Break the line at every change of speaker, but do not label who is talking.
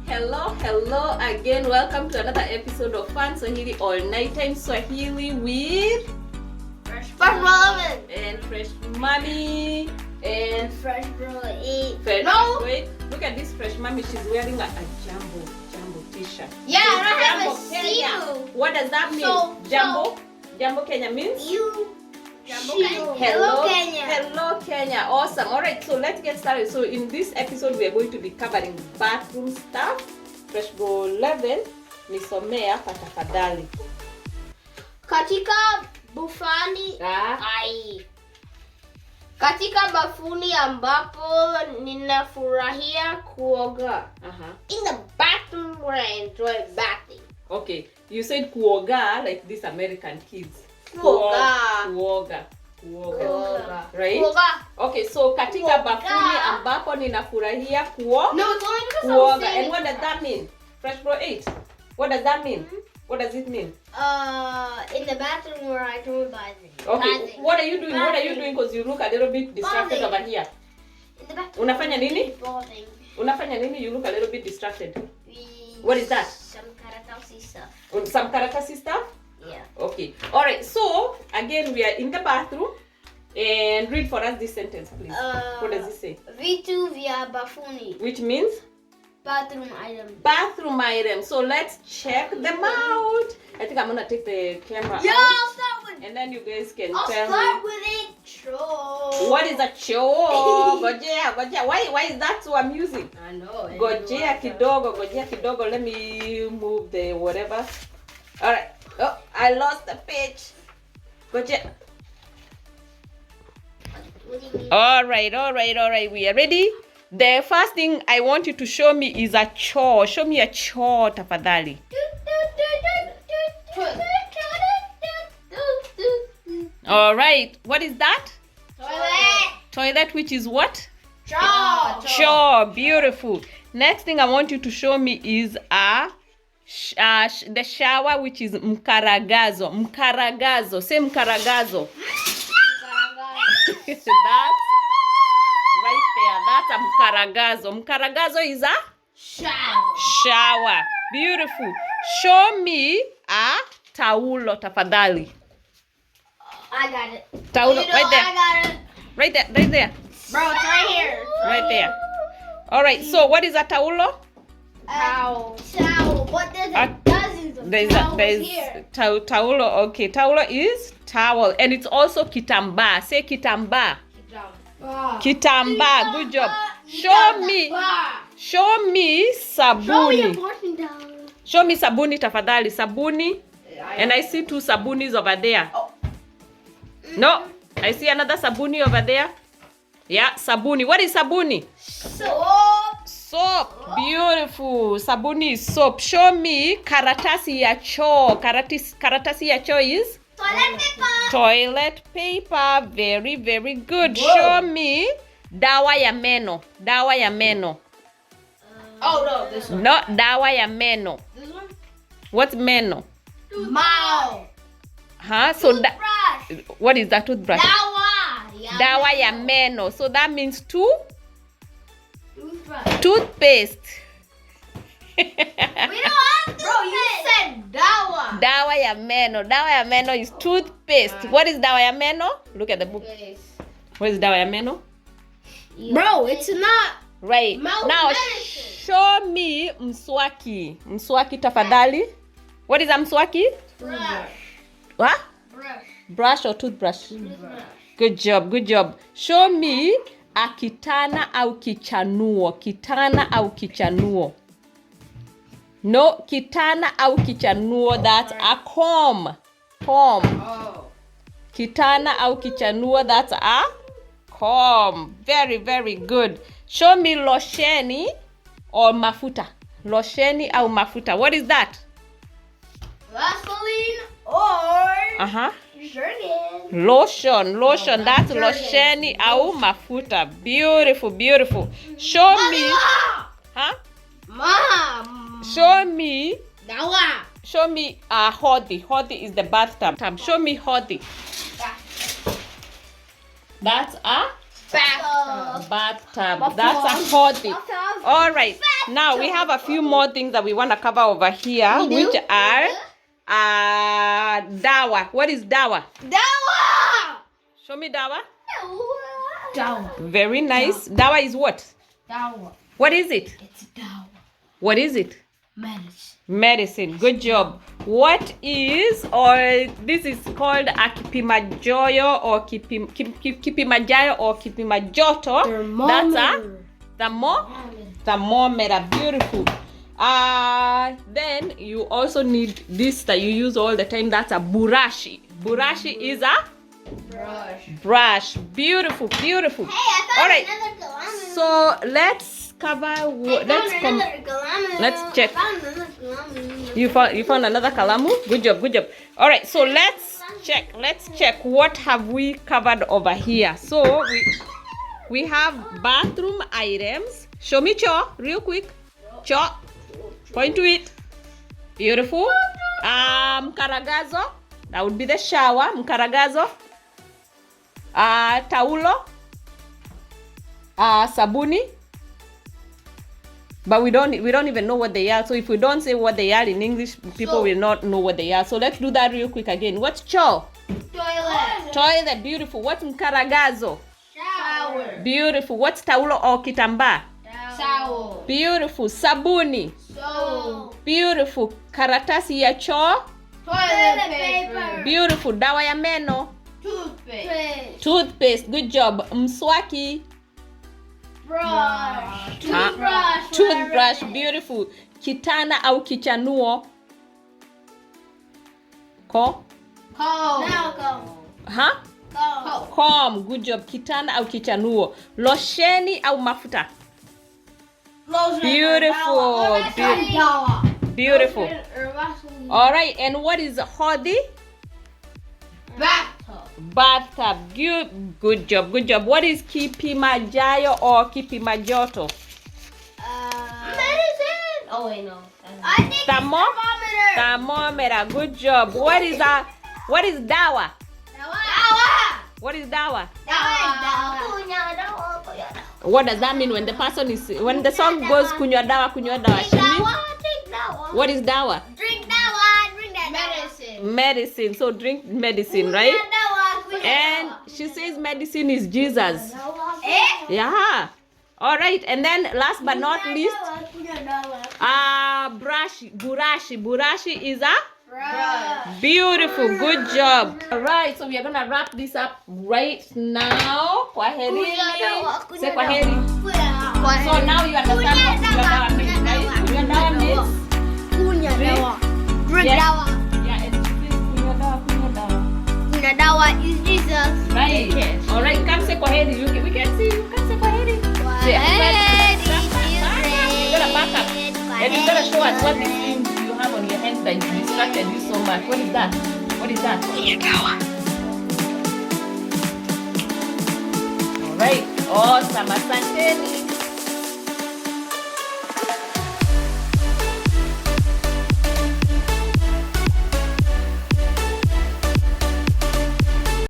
Hello again. Welcome to another episode of Fun Swahili or Nighttime Swahili with
Fresh Robin
and Fresh Mommy and
Fresh Bro 8.
Wait, look at this Fresh Mommy. She's wearing a jumbo t-shirt.
Yeah, I have
Jumbo
a
Kenya.
seal.
What does that mean? Jumbo Kenya means?
Hello Kenya.
Hello Kenya. Awesome. All right, so let's get started. So in this episode we are going to be covering bathroom stuff. Fresh Bro 11 nisomea patafadhali.
Katika bafuni ambapo ninafurahia kuoga. In the bathroom where I enjoy bathing.
Okay, you said kuoga like these American kids.
Kuoga.
Right?
Kuoga.
Okay, so katika bafuni ambapo ninafurahia kuoga.
No, it's only because
Kuoga. And what does that mean? Fresh Bro 8. What does that mean? What does it mean?
In the bathroom where I enjoy bathing.
Okay,
Bathing.
what are you doing? What are you doing? Because you look a little bit distracted over here.
In the bathroom.
Unafanya nini?
Bathing.
Unafanya nini? You look a little bit distracted. What is that?
Some karatasi stuff.
Some karatasi stuff?
Yeah.
Okay. All right. So again, we are in the bathroom, and read for us this sentence, please. What does it say?
VITU via bafuni.
Which means
Bathroom item.
bathroom item. So let's check them out. I think I'm gonna take the camera
Yeah,
out,
I'll start with.
and then you guys can
I'll
tell
start
me
with it. Chore.
what is a chore. Gojea. Why is that so amusing?
I know.
Gojea kidogo. Let me move the whatever. All right. Oh, I lost the page. Gojea.
What do you mean?
All right. We are ready. The first thing I want you to show me is a chore. Show me a chore, tafadhali. All right. What is that?
Toilet.
Toilet, which is what?
Chore.
Chore. Beautiful. Next thing I want you to show me is the shower, which is mkaragazo. Mkaragazo. Say mkaragazo. That's right there. That's a mkaragazo. Mkaragazo is a shower. Beautiful. Show me a taulo, tafadhali.
I got it.
Taulo,
You know,
right there.
I got it.
Right there.
Bro, it's right here.
Right there. All right. So what is a taulo?
Towel. But there's dozens of towels here.
Taulo. Okay. Taulo is towel, and it's also kitamba. Say kitamba. Kitamba. Good job. Show me sabuni. Show me sabuni, tafadhali. Sabuni. And I see 2 sabunis over there. No, I see another sabuni over there. Yeah, sabuni. What is sabuni? Soap. Beautiful. Sabuni is soap. Show me karatasi ya choo. Karatasi ya choo is?
Toilet paper.
Toilet paper. Very, very good. Whoa. Show me dawa ya meno. Dawa ya meno.
No, this one.
No, dawa ya meno.
This one?
What's meno?
Mouth.
Huh? So
Toothbrush.
what is that toothbrush? Dawa ya meno. So that means toothpaste.
We don't have toothpaste. Bro, you said dawa.
Dawa ya meno. Dawa ya meno is toothpaste. What is dawa ya meno? Look at the book. What is dawa ya meno?
Bro, it's not.
Right.
Mouth
Now
medicine.
show me mswaki. Mswaki tafadhali. What is a mswaki?
Brush.
What? Brush or toothbrush? Good job. Show me a kitana au kichanuo. Kitana au kichanuo. No, kitana au kichanuo. That's a comb. Kitana au kichanuo. That's a comb. Very, very good. Show me losheni or mafuta. Losheni au mafuta. What is that?
Vaseline or
Lotion. That's losheni au mafuta. Beautiful. Show me. Huh?
Mom.
Show me.
Dawa.
Show me hodi. Hodi is the bathtub. Show me hodi. That's a Bathtub. That's a hodhi. All right. Now we have a few more things that we want to cover over here, which are dawa. What is dawa?
Dawa.
Show me dawa.
Dawa.
Very nice. Dawa is what?
Dawa.
What is it?
It's dawa.
What is it?
Medicine.
Medicine. Good job. What is, or this is called a kipimajoyo or kipimajayo or kipimajoto. That's a thermometer. Beautiful. Then you also need this that you use all the time. That's a burashi. Burashi is a brush. Beautiful. Beautiful.
Hey, I found
all right.
another galamu.
So let's cover. Let's check. You found another kalamu. Good job. Good job. All right. So let's check. Let's check. What have we covered over here? So we have bathroom items. Show me cho real quick. Cho. Point to it. Beautiful. Mkaragazo. That would be the shower. Mkaragazo. Taulo. Sabuni. But we don't even know what they are. So if we don't say what they are in English, people will not know what they are. So let's do that real quick again. What's cho?
Toilet.
Toilet. Beautiful. What's mkaragazo?
Shower.
Beautiful. What's taulo or kitamba?
Towel.
Beautiful. Sabuni.
Soap.
Beautiful. Karatasi ya choo?
Toilet paper.
Beautiful. Dawa ya meno?
Toothpaste.
Toothpaste. Good job. Mswaki?
Brush. Toothbrush.
Toothbrush. Beautiful. Kitana au kichanuo? Comb. Huh? Comb. Good job. Kitana au kichanuo? Losheni au mafuta? Beautiful. Beautiful. All right. And what is hodhi? Bathtub. Good job. Good job. What is kipimajayo or kipimajoto?
Medicine. Oh wait, no. I think
Thermometer. Thermometer. Good job. What is dawa?
Dawa.
What is dawa?
Dawa.
What does that mean when the person is, when the song goes kunywa dawa? She means, what is dawa?
Drink dawa. Drink that medicine.
Medicine. So drink medicine, right? And she says medicine is Jesus. Yeah. All right. And then last but not least, burashi. Burashi is a brush. Beautiful. Good job. All right. So we are gonna wrap this up right now. Kwaheri. Say kwaheri. So now you understand what kunywa dawa means, right? Kunywa dawa means
drink dawa.
Yeah, and this is kunywa dawa.
Dawa is Jesus.
Right. All right. Come say kwaheri. We can see you. Come say kwaheri. You're gonna back up. And you're gonna show us what these things you have on your hands that distracted you so much. What is that? What is that? All right. Awesome. Asanteni.